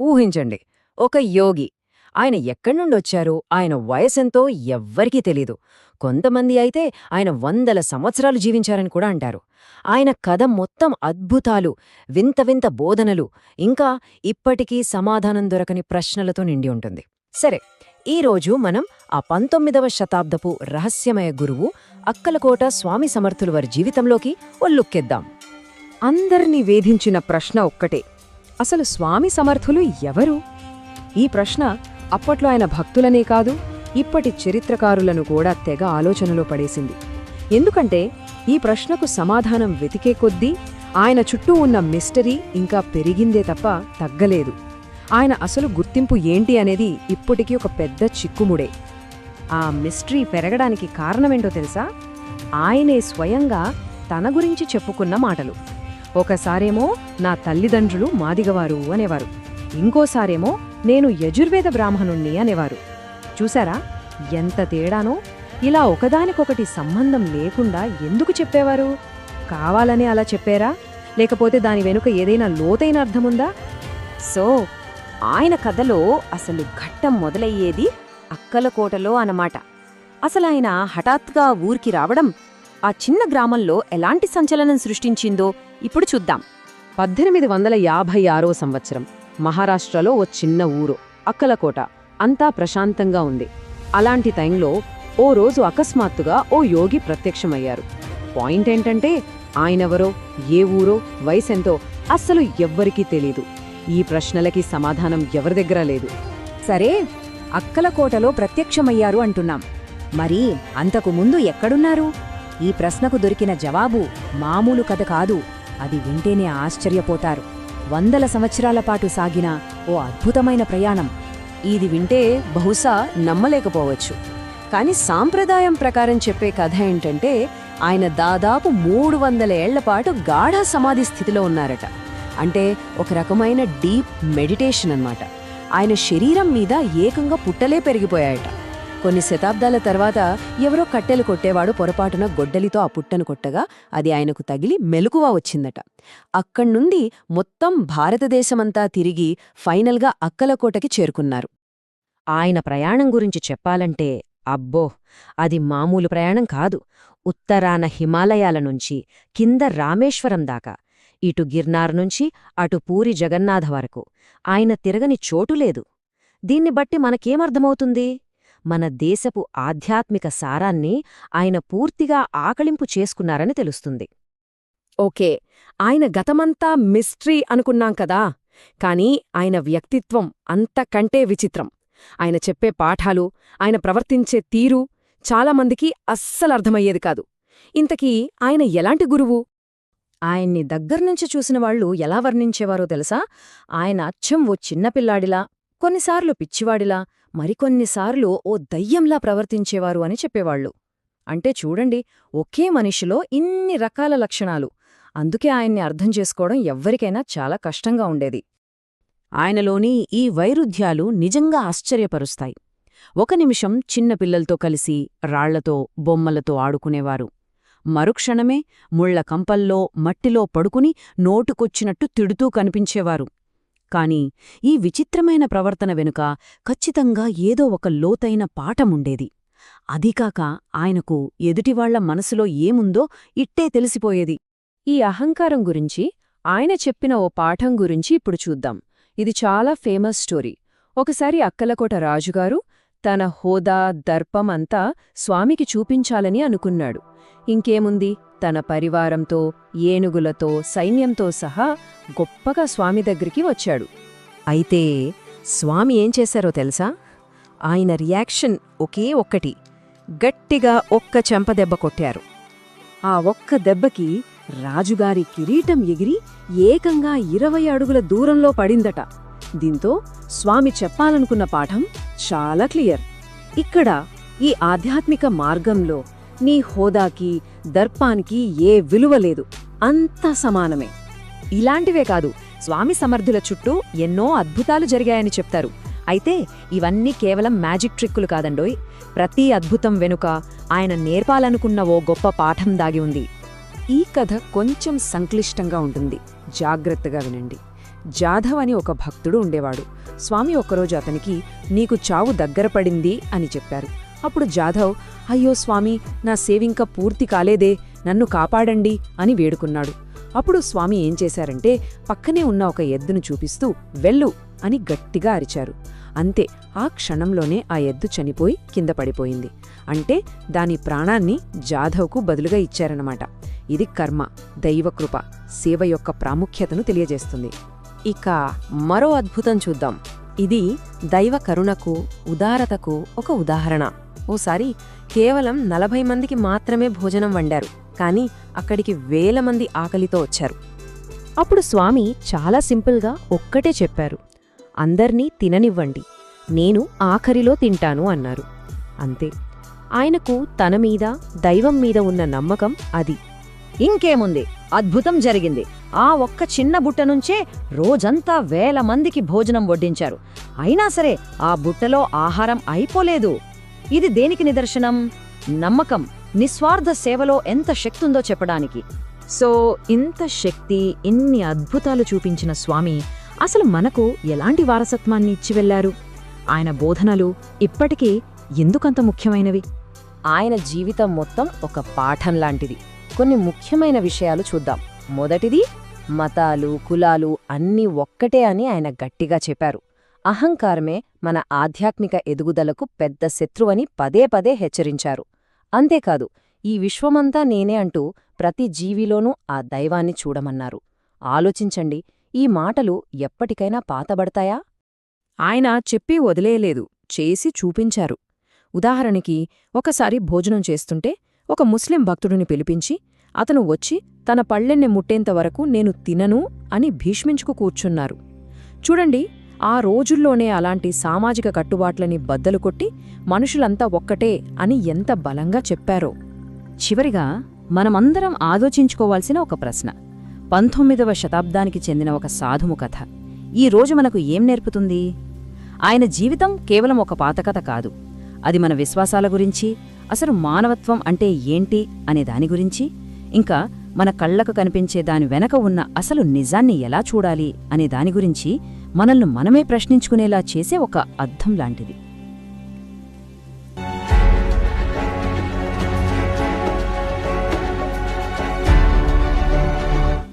ఊహించండి, ఒక యోగి. ఆయన ఎక్కడ్నుండొచ్చారో, ఆయన వయసెంతో ఎవ్వరికీ తెలీదు. కొంతమంది అయితే ఆయన వందల సంవత్సరాలు జీవించారని కూడా అంటారు. ఆయన కథ మొత్తం అద్భుతాలు, వింత వింత బోధనలు, ఇంకా ఇప్పటికీ సమాధానం దొరకని ప్రశ్నలతో నిండి ఉంటుంది. సరే, ఈరోజు మనం ఆ 19వ శతాబ్దపు రహస్యమయ గురువు అక్కలకోట స్వామి సమర్థుల వారి జీవితంలోకి ఓ లుక్కేద్దాం. అందర్నీ వేధించిన ప్రశ్న ఒక్కటే, అసలు స్వామి సమర్థులు ఎవరు? ఈ ప్రశ్న అప్పట్లో ఆయన భక్తులనే కాదు, ఇప్పటి చరిత్రకారులను కూడా తెగ ఆలోచనలో పడేసింది. ఎందుకంటే ఈ ప్రశ్నకు సమాధానం వెతికే కొద్దీ ఆయన చుట్టూ ఉన్న మిస్టరీ ఇంకా పెరిగిందే తప్ప తగ్గలేదు. ఆయన అసలు గుర్తింపు ఏంటి అనేది ఇప్పటికీ ఒక పెద్ద చిక్కుముడే. ఆ మిస్టరీ పెరగడానికి కారణమేంటో తెలుసా? ఆయనే స్వయంగా తన గురించి చెప్పుకున్న మాటలు. ఒకసారేమో నా తల్లిదండ్రులు మాదిగవారు అనేవారు, ఇంకోసారేమో నేను యజుర్వేద బ్రాహ్మణుణ్ణి అనేవారు. చూసారా ఎంత తేడానో? ఇలా ఒకదానికొకటి సంబంధం లేకుండా ఎందుకు చెప్పేవారు? కావాలనే అలా చెప్పారా, లేకపోతే దాని వెనుక ఏదైనా లోతైన అర్థముందా? సో ఆయన కథలో అసలు ఘట్టం మొదలయ్యేది అక్కలకోటలో అన్నమాట. అసలాయన హఠాత్తుగా ఊరికి రావడం ఆ చిన్న గ్రామంలో ఎలాంటి సంచలనం సృష్టించిందో ఇప్పుడు చూద్దాం. 1856 సంవత్సరం మహారాష్ట్రలో ఓ చిన్న ఊరు అక్కలకోట. అంతా ప్రశాంతంగా ఉంది. అలాంటి టైంలో ఓ రోజు అకస్మాత్తుగా ఓ యోగి ప్రత్యక్షమయ్యారు. పాయింట్ ఏంటంటే ఆయనెవరో, ఏ ఊరో, వయసెంతో అస్సలు ఎవ్వరికీ తెలీదు. ఈ ప్రశ్నలకి సమాధానం ఎవరి దగ్గర లేదు. సరే, అక్కలకోటలో ప్రత్యక్షమయ్యారు అంటున్నాం, మరి అంతకు ముందు ఎక్కడున్నారు? ఈ ప్రశ్నకు దొరికిన జవాబు మామూలు కథ కాదు. అది వింటేనే ఆశ్చర్యపోతారు. వందల సంవత్సరాల పాటు సాగిన ఓ అద్భుతమైన ప్రయాణం. ఇది వింటే బహుశా నమ్మలేకపోవచ్చు, కాని సాంప్రదాయం ప్రకారం చెప్పే కథ ఏంటంటే ఆయన దాదాపు 300 ఏళ్లపాటు గాఢ సమాధి స్థితిలో ఉన్నారట. అంటే ఒక రకమైన డీప్ మెడిటేషన్ అన్నమాట. ఆయన శరీరం మీద ఏకంగా పుట్టలే పెరిగిపోయాయట. కొన్ని శతాబ్దాల తర్వాత ఎవరో కట్టెలు కొట్టేవాడు పొరపాటున గొడ్డలితో ఆ పుట్టను కొట్టగా అది ఆయనకు తగిలి మెలకువ వచ్చిందట. అక్కడ్నుండి మొత్తం భారతదేశమంతా తిరిగి ఫైనల్గా అక్కలకోటకి చేరుకున్నారు. ఆయన ప్రయాణం గురించి చెప్పాలంటే అబ్బో, అది మామూలు ప్రయాణం కాదు. ఉత్తరాన హిమాలయాల నుంచి కింద రామేశ్వరం దాకా, ఇటు గిర్నార్ నుంచి అటు పూరి జగన్నాథ వరకు ఆయన తిరగని చోటులేదు. దీన్ని బట్టి మనకేమర్థమవుతుంది? మన దేశపు ఆధ్యాత్మిక సారాన్ని ఆయన పూర్తిగా ఆకళింపు చేసుకున్నారని తెలుస్తుంది. ఓకే, ఆయన గతమంతా మిస్టరీ అనుకున్నాం కదా, కానీ ఆయన వ్యక్తిత్వం అంతకంటే విచిత్రం. ఆయన చెప్పే పాఠాలు, ఆయన ప్రవర్తించే తీరు చాలామందికి అస్సలర్థమయ్యేది కాదు. ఇంతకీ ఆయన ఎలాంటి గురువు? ఆయన్ని దగ్గర్నుంచి చూసినవాళ్లు ఎలా వర్ణించేవారో తెలుసా? ఆయన అచ్చం ఓ చిన్నపిల్లాడిలా, కొన్నిసార్లు పిచ్చివాడిలా, మరికొన్నిసార్లు ఓ దయ్యంలా ప్రవర్తించేవారు అని చెప్పేవాళ్లు. అంటే చూడండి, ఒకే మనిషిలో ఇన్ని రకాల లక్షణాలు. అందుకే ఆయన్ని అర్థం చేసుకోవడం ఎవ్వరికైనా చాలా కష్టంగా ఉండేది. ఆయనలోని ఈ వైరుధ్యాలు నిజంగా ఆశ్చర్యపరుస్తాయి. ఒక నిమిషం చిన్నపిల్లలతో కలిసి రాళ్లతో, బొమ్మలతో ఆడుకునేవారు. మరుక్షణమే ముళ్ల కంపల్లో, మట్టిలో పడుకుని నోటుకొచ్చినట్టు తిడుతూ కనిపించేవారు. కాని ఈ విచిత్రమైన ప్రవర్తన వెనుక ఖచ్చితంగా ఏదో ఒక లోతైన పాఠముండేది. అదీకాక ఆయనకు ఎదుటివాళ్ల మనసులో ఏముందో ఇట్టే తెలిసిపోయేది. ఈ అహంకారం గురించి ఆయన చెప్పిన ఓ పాఠం గురించి ఇప్పుడు చూద్దాం. ఇది చాలా ఫేమస్ స్టోరీ. ఒకసారి అక్కలకోట రాజుగారు తన హోదా, దర్పం అంతా స్వామికి చూపించాలని అనుకున్నాడు. ఇంకేముంది, తన పరివారంతో, ఏనుగులతో, సైన్యంతో సహా గొప్పగా స్వామి దగ్గరికి వచ్చాడు. అయితే స్వామి ఏం చేశారో తెలుసా? ఆయన రియాక్షన్ ఒకే ఒక్కటి, గట్టిగా ఒక్క చెంపదెబ్బ కొట్టారు. ఆ ఒక్క దెబ్బకి రాజుగారి కిరీటం ఎగిరి ఏకంగా 20 అడుగుల దూరంలో పడిందట. దీంతో స్వామి చెప్పాలనుకున్న పాఠం చాలా క్లియర్. ఇక్కడ ఈ ఆధ్యాత్మిక మార్గంలో నీ హోదాకి, దర్పానికి ఏ విలువ లేదు, అంతా సమానమే. ఇలాంటివే కాదు, స్వామి సమర్థుల చుట్టూ ఎన్నో అద్భుతాలు జరిగాయని చెప్తారు. అయితే ఇవన్నీ కేవలం మ్యాజిక్ ట్రిక్కులు కాదండోయ్. ప్రతి అద్భుతం వెనుక ఆయన నేర్పాలనుకున్న ఓ గొప్ప పాఠం దాగి ఉంది. ఈ కథ కొంచెం సంక్లిష్టంగా ఉంటుంది, జాగ్రత్తగా వినండి. జాధవ్ అని ఒక భక్తుడు ఉండేవాడు. స్వామి ఒకరోజు అతనికి, నీకు చావు దగ్గరపడింది అని చెప్పారు. అప్పుడు జాధవ్, అయ్యో స్వామి, నా సేవింక పూర్తి కాలేదే, నన్ను కాపాడండి అని వేడుకున్నాడు. అప్పుడు స్వామి ఏం చేశారంటే, పక్కనే ఉన్న ఒక ఎద్దును చూపిస్తూ వెళ్ళు అని గట్టిగా అరిచారు. అంతే, ఆ క్షణంలోనే ఆ ఎద్దు చనిపోయి కింద పడిపోయింది. అంటే దాని ప్రాణాన్ని జాధవ్కు బదులుగా ఇచ్చారన్నమాట. ఇది కర్మ, దైవకృప, సేవ యొక్క ప్రాముఖ్యతను తెలియజేస్తుంది. ఇక మరో అద్భుతం చూద్దాం. ఇది దైవ కరుణకు, ఉదారతకు ఒక ఉదాహరణ. ఓసారి కేవలం 40 మందికి మాత్రమే భోజనం వండారు, కాని అక్కడికి వేల మంది ఆకలితో వచ్చారు. అప్పుడు స్వామి చాలా సింపుల్గా ఒక్కటే చెప్పారు, అందర్నీ తిననివ్వండి, నేను ఆఖరిలో తింటాను అన్నారు. అంతే, ఆయనకు తన మీద, దైవం మీద ఉన్న నమ్మకం అది. ఇంకేముంది, అద్భుతం జరిగింది. ఆ ఒక్క చిన్న బుట్ట నుంచే రోజంతా వేల మందికి భోజనం వడ్డించారు. అయినా సరే ఆ బుట్టలో ఆహారం అయిపోలేదు. ఇది దేనికి నిదర్శనం? నమ్మకం, నిస్వార్థ సేవలో ఎంత శక్తుందో చెప్పడానికి. సో ఇంత శక్తి, ఇన్ని అద్భుతాలు చూపించిన స్వామి అసలు మనకు ఎలాంటి వారసత్వాన్ని ఇచ్చి వెళ్లారు? ఆయన బోధనలు ఇప్పటికీ ఎందుకంత ముఖ్యమైనవి? ఆయన జీవితం మొత్తం ఒక పాఠం లాంటిది. కొన్ని ముఖ్యమైన విషయాలు చూద్దాం. మొదటిది, మతాలు, కులాలు అన్నీ ఒక్కటే అని ఆయన గట్టిగా చెప్పారు. అహంకారమే మన ఆధ్యాత్మిక ఎదుగుదలకు పెద్ద శత్రువని పదే పదే హెచ్చరించారు. అంతేకాదు, ఈ విశ్వమంతా నేనే అంటూ ప్రతి జీవిలోనూ ఆ దైవాన్ని చూడమన్నారు. ఆలోచించండి, ఈ మాటలు ఎప్పటికైనా పాతబడతాయా? ఆయన చెప్పి వదిలేయలేదు, చేసి చూపించారు. ఉదాహరణకి, ఒకసారి భోజనం చేస్తుంటే ఒక ముస్లిం భక్తుడిని పిలిపించి, అతను వచ్చి తన పళ్ళెన్ని ముట్టేంతవరకు నేను తినను అని భీష్మించుకు కూర్చున్నారు. చూడండి, ఆ రోజుల్లోనే అలాంటి సామాజిక కట్టుబాట్లని బద్దలు కొట్టి మనుషులంతా ఒక్కటే అని ఎంత బలంగా చెప్పారో. చివరిగా మనమందరం ఆలోచించుకోవాల్సిన ఒక ప్రశ్న, 19వ శతాబ్దానికి చెందిన ఒక సాధువు కథ ఈ రోజు మనకు ఏం నేర్పుతుంది? ఆయన జీవితం కేవలం ఒక పాతకథ కాదు. అది మన విశ్వాసాల గురించి, అసలు మానవత్వం అంటే ఏంటి అనే దాని గురించి, ఇంకా మన కళ్లకు కనిపించే దాని వెనక ఉన్న అసలు నిజాన్ని ఎలా చూడాలి అనే దాని గురించి మనల్ని మనమే ప్రశ్నించుకునేలా చేసే ఒక అద్దం లాంటిది.